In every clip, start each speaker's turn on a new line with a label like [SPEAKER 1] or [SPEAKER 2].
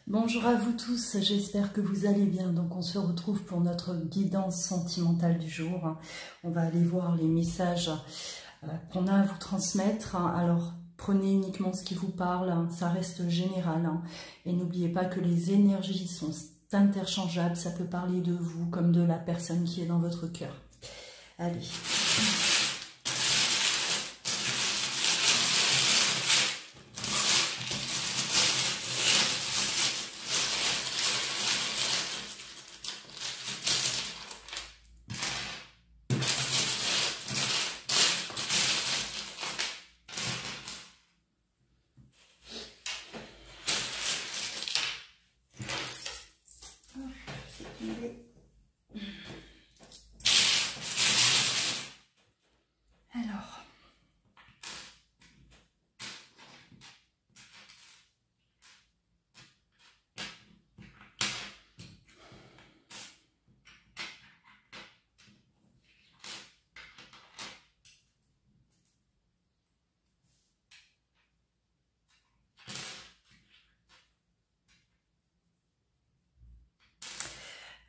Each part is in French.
[SPEAKER 1] Bonjour à vous tous, j'espère que vous allez bien. Donc on se retrouve pour notre guidance sentimentale du jour. On va aller voir les messages qu'on a à vous transmettre. Alors prenez uniquement ce qui vous parle, ça reste général. Et n'oubliez pas que les énergies sont interchangeables, ça peut parler de vous comme de la personne qui est dans votre cœur. Allez.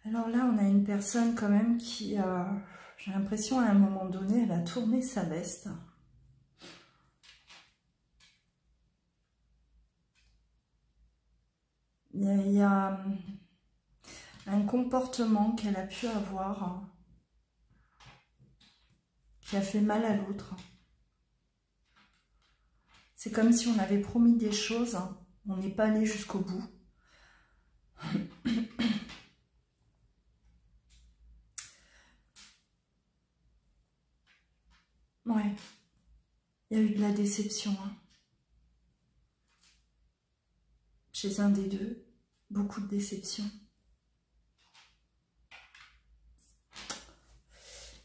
[SPEAKER 1] Alors là, on a une personne quand même qui a, j'ai l'impression à un moment donné, elle a tourné sa veste. Il y a un comportement qu'elle a pu avoir qui a fait mal à l'autre. C'est comme si on avait promis des choses, on n'est pas allé jusqu'au bout. Ouais, il y a eu de la déception. Chez un des deux, beaucoup de déception.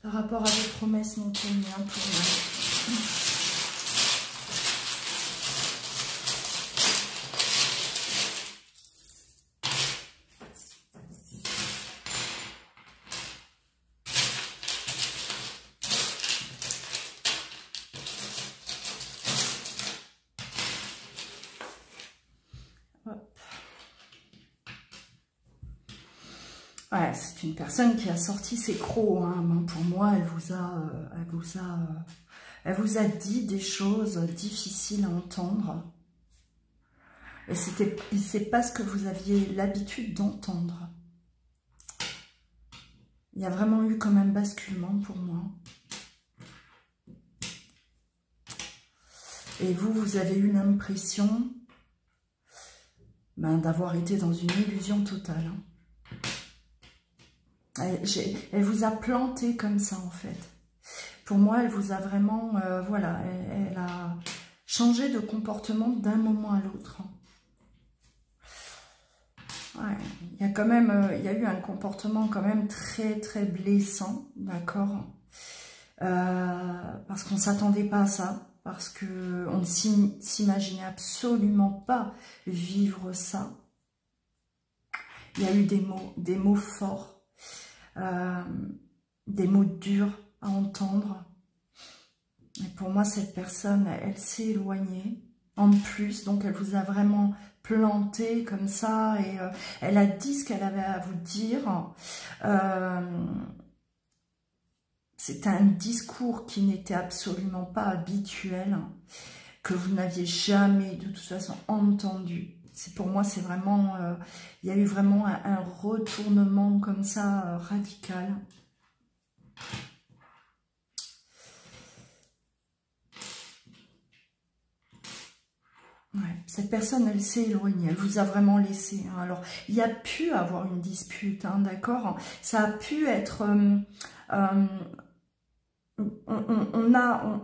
[SPEAKER 1] Par rapport à des promesses non tenues pour moi. Ouais, c'est une personne qui a sorti ses crocs. Pour moi, elle vous a dit des choses difficiles à entendre. Et c'est pas ce que vous aviez l'habitude d'entendre. Il y a vraiment eu comme un basculement pour moi. Et vous avez eu l'impression d'avoir été dans une illusion totale. Elle vous a planté comme ça en fait. Pour moi, elle vous a vraiment, voilà, elle a changé de comportement d'un moment à l'autre. Ouais, il y a quand même, il y a eu un comportement quand même très très blessant, d'accord, parce qu'on ne s'attendait pas à ça, parce que on ne s'imaginait absolument pas vivre ça. Il y a eu des mots forts. Des mots durs à entendre. Et pour moi, cette personne, elle s'est éloignée en plus, donc elle vous a vraiment planté comme ça et elle a dit ce qu'elle avait à vous dire. C'est un discours qui n'était absolument pas habituel, que vous n'aviez jamais de toute façon entendu. Pour moi, c'est vraiment, il y a eu vraiment un retournement comme ça, radical. Ouais, cette personne, elle s'est éloignée, elle vous a vraiment laissé. Alors, il y a pu avoir une dispute, d'accord. Ça a pu être...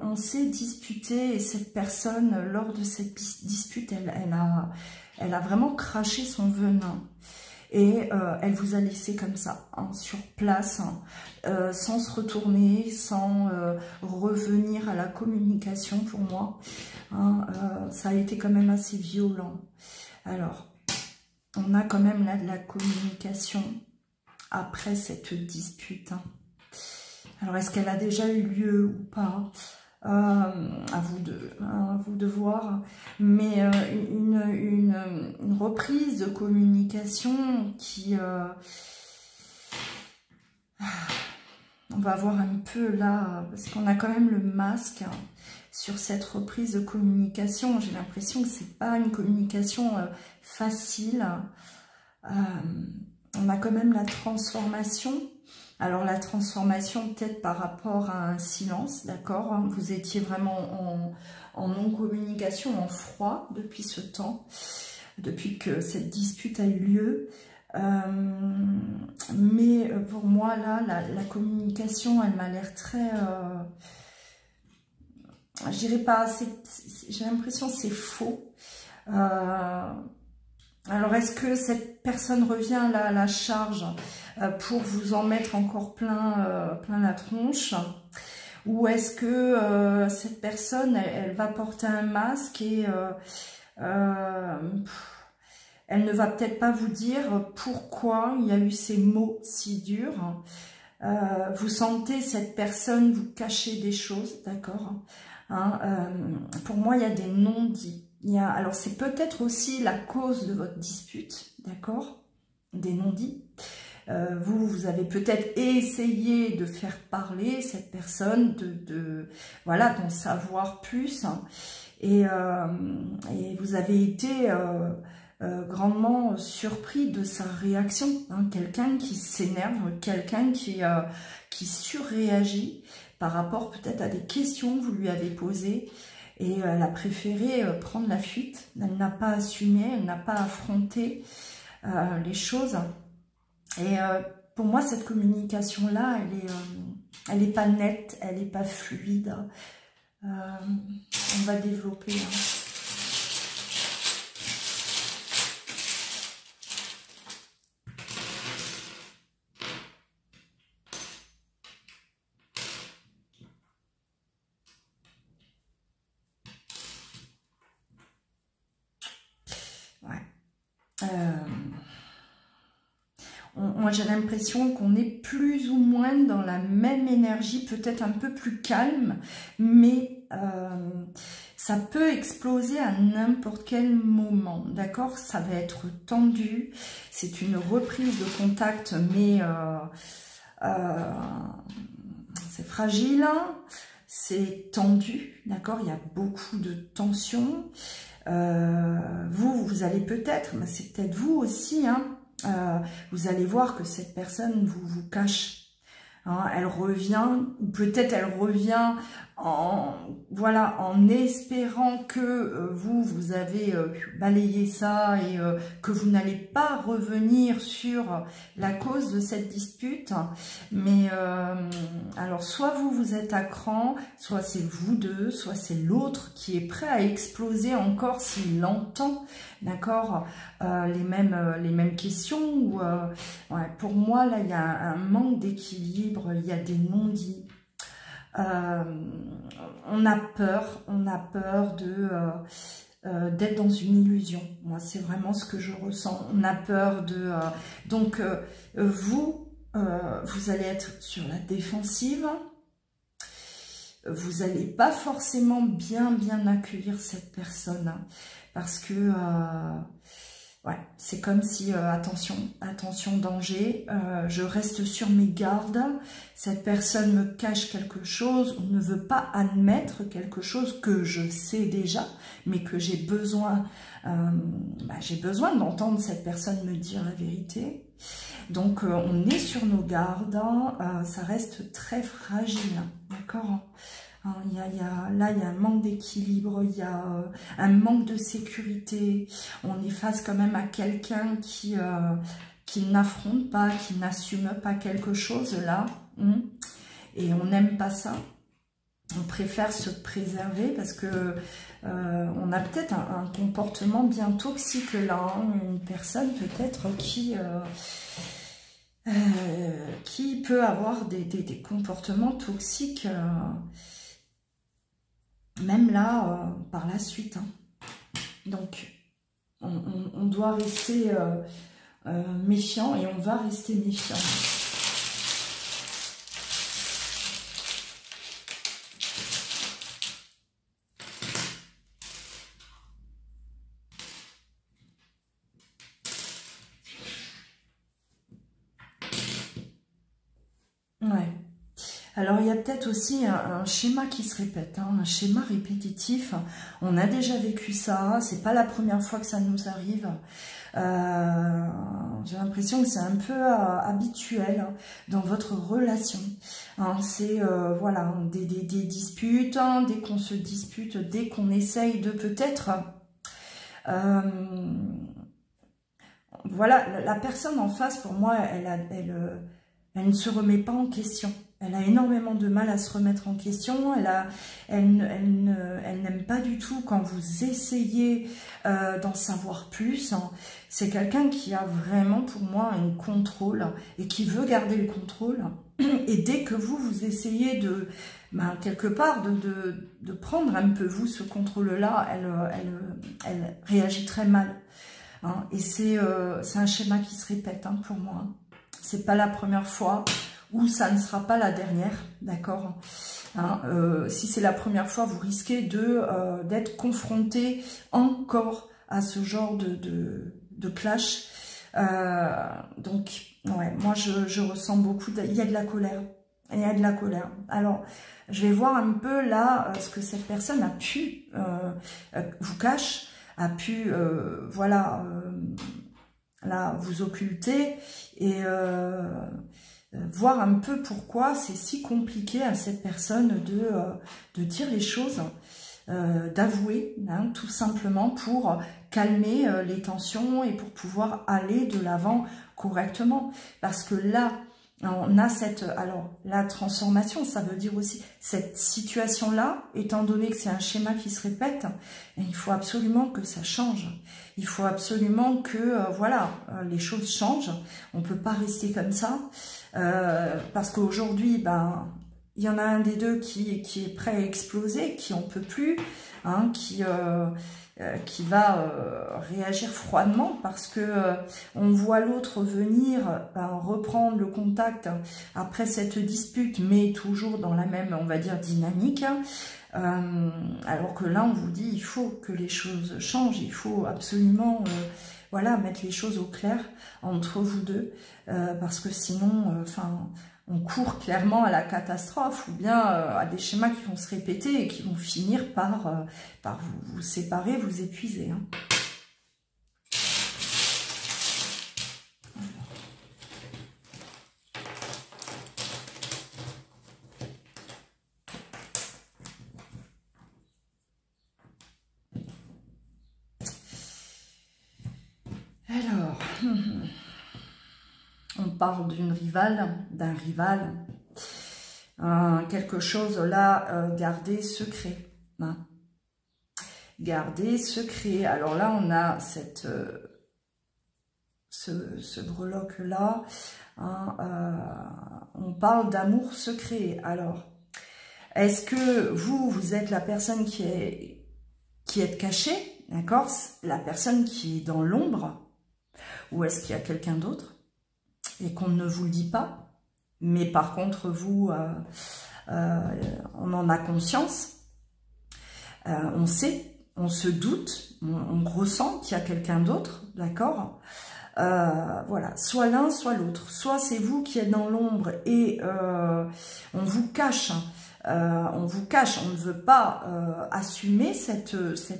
[SPEAKER 1] on s'est disputé et cette personne, lors de cette dispute, elle a vraiment craché son venin et elle vous a laissé comme ça, sur place, sans se retourner, sans revenir à la communication pour moi. Ça a été quand même assez violent. Alors, on a quand même là de la communication après cette dispute. Alors, est-ce qu'elle a déjà eu lieu ou pas? à vous de voir, mais une reprise de communication qui... on va voir un peu là, parce qu'on a quand même le masque sur cette reprise de communication. J'ai l'impression que c'est pas une communication facile. On a quand même la transformation. Alors la transformation peut-être par rapport à un silence, d'accord? Vous étiez vraiment en non-communication, en froid depuis ce temps, depuis que cette dispute a eu lieu. Mais pour moi là, la communication, elle m'a l'air très... je dirais pas, j'ai l'impression que c'est faux. Alors, est-ce que cette personne revient là à la charge pour vous en mettre encore plein la tronche? Ou est-ce que cette personne, elle va porter un masque et elle ne va peut-être pas vous dire pourquoi il y a eu ces mots si durs. Vous sentez cette personne vous cacher des choses, d'accord? Pour moi, il y a des non-dits. Alors, c'est peut-être aussi la cause de votre dispute, d'accord? Des non-dits. Vous avez peut-être essayé de faire parler cette personne, voilà, d'en savoir plus. Et vous avez été grandement surpris de sa réaction. Quelqu'un qui s'énerve, quelqu'un qui surréagit par rapport peut-être à des questions que vous lui avez posées. Et elle a préféré prendre la fuite. Elle n'a pas assumé, elle n'a pas affronté les choses. Et pour moi, cette communication-là, elle est pas nette, elle n'est pas fluide. On va développer. Moi, j'ai l'impression qu'on est plus ou moins dans la même énergie, peut-être un peu plus calme, mais ça peut exploser à n'importe quel moment, d'accord? Ça va être tendu, c'est une reprise de contact, mais c'est fragile, c'est tendu, d'accord? Il y a beaucoup de tension. Vous allez peut-être, mais c'est peut-être vous aussi, vous allez voir que cette personne vous cache. Elle revient, ou peut-être elle revient en espérant que vous avez balayé ça et que vous n'allez pas revenir sur la cause de cette dispute. Mais alors soit vous êtes à cran, soit c'est vous deux, soit c'est l'autre qui est prêt à exploser encore s'il entend, d'accord, les mêmes questions. Ou, ouais, pour moi là il y a un manque d'équilibre, il y a des non-dits. On a peur d'être dans une illusion. Moi, c'est vraiment ce que je ressens. On a peur de... donc, vous allez être sur la défensive. Vous n'allez pas forcément bien accueillir cette personne. Parce que... ouais, c'est comme si, attention, danger, je reste sur mes gardes, cette personne me cache quelque chose, ou ne veut pas admettre quelque chose que je sais déjà, mais que j'ai besoin d'entendre cette personne me dire la vérité. Donc, on est sur nos gardes, ça reste très fragile, d'accord ? Là, il y a un manque d'équilibre, il y a un manque de sécurité. On est face quand même à quelqu'un qui n'affronte pas, qui n'assume pas quelque chose là. Et on n'aime pas ça. On préfère se préserver parce que on a peut-être un comportement bien toxique là. Une personne peut-être qui peut avoir des comportements toxiques. Même là, par la suite. Donc, on doit rester méfiant et on va rester méfiant. Alors, il y a peut-être aussi un schéma qui se répète, hein, un schéma répétitif. On a déjà vécu ça, c'est pas la première fois que ça nous arrive. J'ai l'impression que c'est un peu habituel hein, dans votre relation. Hein, c'est voilà des disputes, hein, dès qu'on se dispute, dès qu'on essaye de peut-être... voilà, la personne en face, pour moi, elle ne se remet pas en question. Elle a énormément de mal à se remettre en question. Elle n'aime pas du tout quand vous essayez d'en savoir plus. Hein. C'est quelqu'un qui a vraiment, pour moi, un contrôle et qui veut garder le contrôle. Et dès que vous essayez de, quelque part, de prendre un peu, vous, ce contrôle-là, elle réagit très mal. Hein. Et c'est un schéma qui se répète hein, pour moi. C'est pas la première fois. Ou ça ne sera pas la dernière, d'accord hein, si c'est la première fois, vous risquez d'être confronté encore à ce genre de clash. Donc, ouais, moi, je ressens beaucoup, il y a de la colère. Il y a de la colère. Alors, je vais voir un peu là ce que cette personne a pu vous cache, a pu, voilà, là, vous occulter et... voir un peu pourquoi c'est si compliqué à cette personne de dire les choses, d'avouer, hein, tout simplement pour calmer les tensions et pour pouvoir aller de l'avant correctement. Parce que là, on a cette... Alors, la transformation, ça veut dire aussi cette situation-là, étant donné que c'est un schéma qui se répète, il faut absolument que ça change. Il faut absolument que, voilà, les choses changent. On ne peut pas rester comme ça. Parce qu'aujourd'hui, ben, il y en a un des deux qui est prêt à exploser, qui en peut plus, hein, qui va réagir froidement parce que on voit l'autre venir reprendre le contact après cette dispute, mais toujours dans la même, on va dire, dynamique. Alors que là, on vous dit, il faut que les choses changent, il faut absolument... voilà, mettre les choses au clair entre vous deux, parce que sinon, enfin, on court clairement à la catastrophe ou bien à des schémas qui vont se répéter et qui vont finir par vous séparer, vous épuiser. Hein. Alors, on parle d'une rivale, d'un rival, quelque chose là, garder secret. Hein. Garder secret. Alors là, on a cette, ce breloque-là. Hein, on parle d'amour secret. Alors, est-ce que vous êtes la personne qui est cachée, d'accord? La personne qui est dans l'ombre? Ou est-ce qu'il y a quelqu'un d'autre et qu'on ne vous le dit pas, mais par contre vous, on en a conscience, on sait, on se doute, on ressent qu'il y a quelqu'un d'autre, d'accord? Voilà, soit l'un, soit l'autre. Soit c'est vous qui êtes dans l'ombre et on vous cache, on ne veut pas assumer cette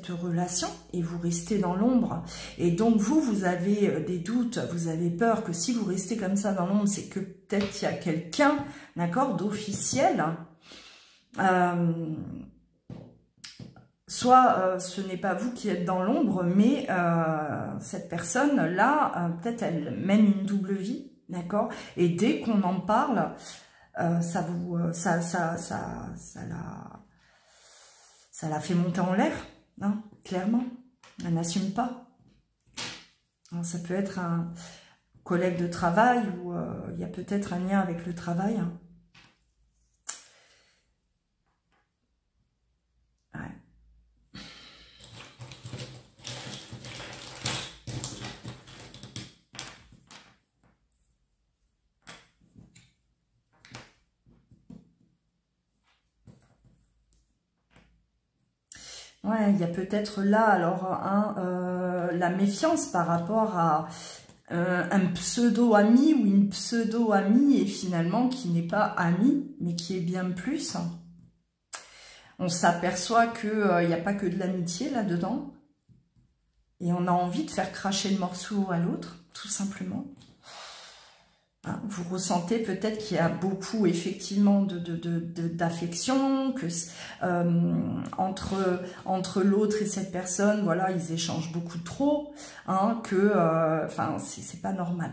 [SPEAKER 1] relation et vous restez dans l'ombre. Et donc vous avez des doutes, vous avez peur que si vous restez comme ça dans l'ombre, c'est que peut-être il y a quelqu'un, d'accord, d'officiel. Soit ce n'est pas vous qui êtes dans l'ombre, mais cette personne-là, peut-être elle mène une double vie, d'accord? Et dès qu'on en parle, ça la fait monter en l'air, hein, clairement. Elle n'assume pas. Alors, ça peut être un collègue de travail ou il y a peut-être un lien avec le travail. Hein. Ouais, il y a peut-être là, alors, la méfiance par rapport à un pseudo-ami ou une pseudo-amie et finalement qui n'est pas ami, mais qui est bien plus. On s'aperçoit qu'il n'y a pas que de l'amitié là-dedans. Et on a envie de faire cracher le morceau à l'autre, tout simplement. Hein, vous ressentez peut-être qu'il y a beaucoup effectivement d'affection, que entre l'autre et cette personne, voilà, ils échangent beaucoup trop, hein, que, enfin, c'est pas normal.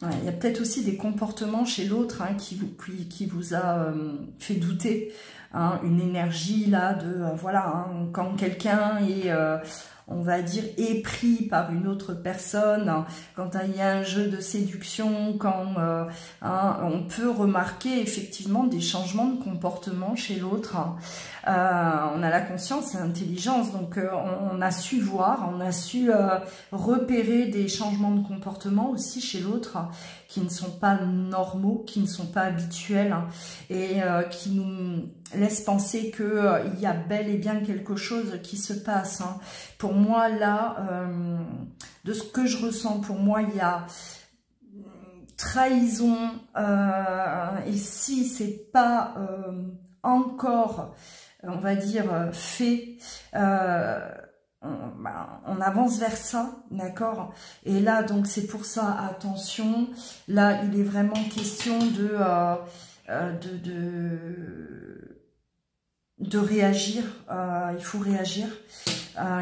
[SPEAKER 1] Ouais, il y a peut-être aussi des comportements chez l'autre hein, qui vous a fait douter. Hein, une énergie là de voilà, hein, quand quelqu'un est on va dire épris par une autre personne, hein, quand il y a un jeu de séduction, quand hein, on peut remarquer effectivement des changements de comportement chez l'autre. Hein. On a la conscience et l'intelligence, donc on a su voir, on a su repérer des changements de comportement aussi chez l'autre qui ne sont pas normaux, qui ne sont pas habituels hein, et qui nous laissent penser qu'il y a bel et bien quelque chose qui se passe. Hein. Pour moi, là, de ce que je ressens, pour moi, il y a trahison et si c'est pas encore, on va dire, fait... on avance vers ça, d'accord? Et là, donc, c'est pour ça, attention, là, il est vraiment question de réagir, il faut réagir,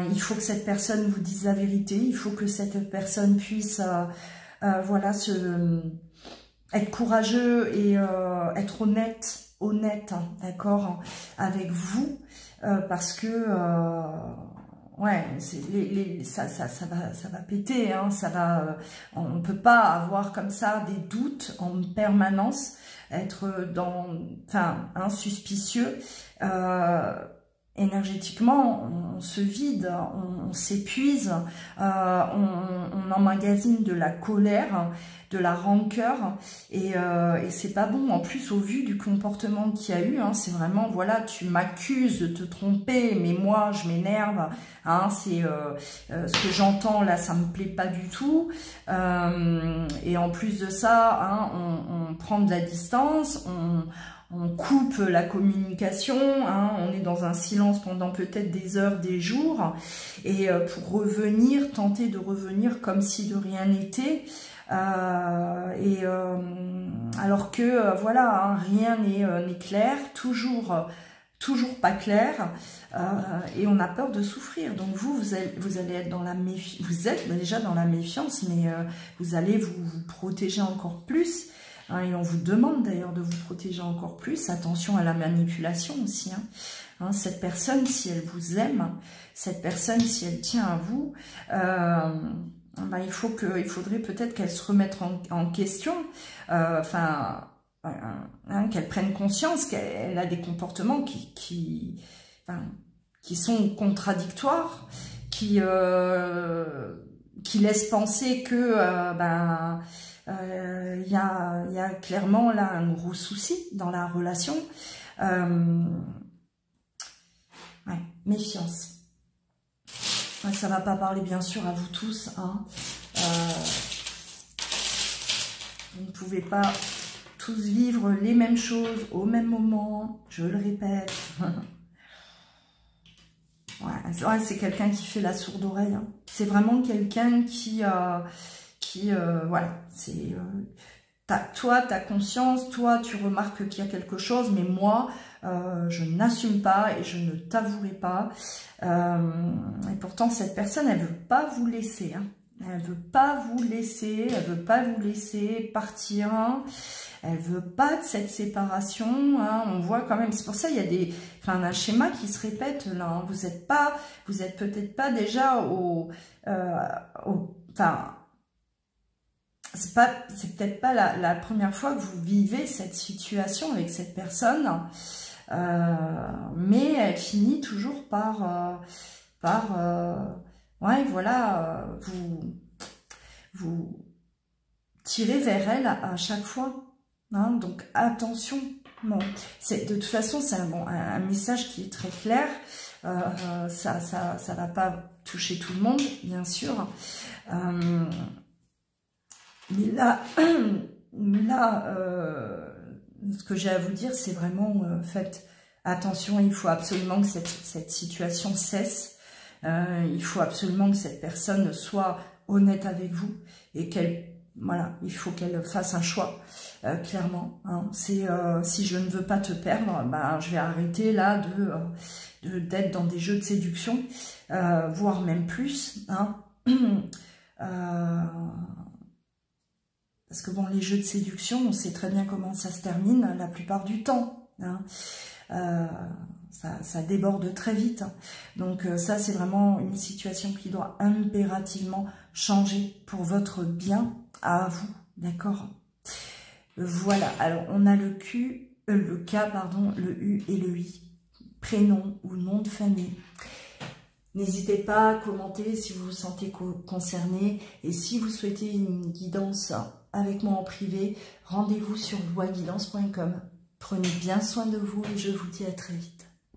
[SPEAKER 1] il faut que cette personne vous dise la vérité, il faut que cette personne puisse, voilà, être courageux et être honnête, hein, d'accord, avec vous, parce que... ouais, ça va péter, hein, ça va. On peut pas avoir comme ça des doutes en permanence, être dans, enfin, suspicieux. Énergétiquement, on se vide, on s'épuise, on emmagasine de la colère, de la rancœur, et c'est pas bon. En plus, au vu du comportement qu'il y a eu, hein, c'est vraiment, voilà, tu m'accuses de te tromper, mais moi, je m'énerve, hein, c'est ce que j'entends là, ça me plaît pas du tout, et en plus de ça, hein, on prend de la distance, on coupe la communication, hein, on est dans un silence pendant peut-être des heures, des jours, et pour revenir, tenter de revenir comme si de rien n'était, alors que voilà, hein, rien n'est clair, toujours pas clair, et on a peur de souffrir. Donc vous allez être dans la méfiance, vous êtes déjà dans la méfiance, mais vous allez vous protéger encore plus. Hein, et on vous demande d'ailleurs de vous protéger encore plus. Attention à la manipulation aussi. Hein. Hein, cette personne, si elle vous aime, cette personne, si elle tient à vous, ben, il faudrait peut-être qu'elle se remette en question. Enfin, hein, qu'elle prenne conscience qu'elle a des comportements qui sont contradictoires, qui laissent penser que y a clairement là un gros souci dans la relation. Ouais, méfiance. Ouais, ça va pas parler bien sûr à vous tous. Hein. Vous ne pouvez pas tous vivre les mêmes choses au même moment. Je le répète. Ouais, c'est quelqu'un qui fait la sourde oreille. Hein. C'est vraiment quelqu'un qui voilà, c'est toi, t'as conscience, toi, tu remarques qu'il y a quelque chose, mais moi, je n'assume pas et je ne t'avouerai pas. Et pourtant, cette personne, elle veut pas vous laisser. Hein. Elle veut pas vous laisser, elle veut pas vous laisser partir. Hein. Elle veut pas de cette séparation. Hein. On voit quand même, c'est pour ça il y a un schéma qui se répète là. Hein. Vous êtes peut-être pas déjà c'est peut-être pas la première fois que vous vivez cette situation avec cette personne, mais elle finit toujours par Ouais, voilà, vous tirez vers elle à chaque fois. Hein, donc attention. Bon, de toute façon, c'est un message qui est très clair. Ça va pas toucher tout le monde, bien sûr. Mais là, ce que j'ai à vous dire, c'est vraiment, faites attention, il faut absolument que cette situation cesse. Il faut absolument que cette personne soit honnête avec vous et qu'elle, voilà, il faut qu'elle fasse un choix, clairement. Hein. C'est si je ne veux pas te perdre, ben, je vais arrêter là d'être dans des jeux de séduction, voire même plus. Hein. Parce que bon, les jeux de séduction, on sait très bien comment ça se termine la plupart du temps. Hein. Ça déborde très vite. Donc ça, c'est vraiment une situation qui doit impérativement changer pour votre bien à vous. D'accord? Voilà. Alors, on a le Q, le K, pardon, le U et le I. Prénom ou nom de famille. N'hésitez pas à commenter si vous vous sentez concerné. Et si vous souhaitez une guidance avec moi en privé, rendez-vous sur loiguidance.com. Prenez bien soin de vous et je vous dis à très vite.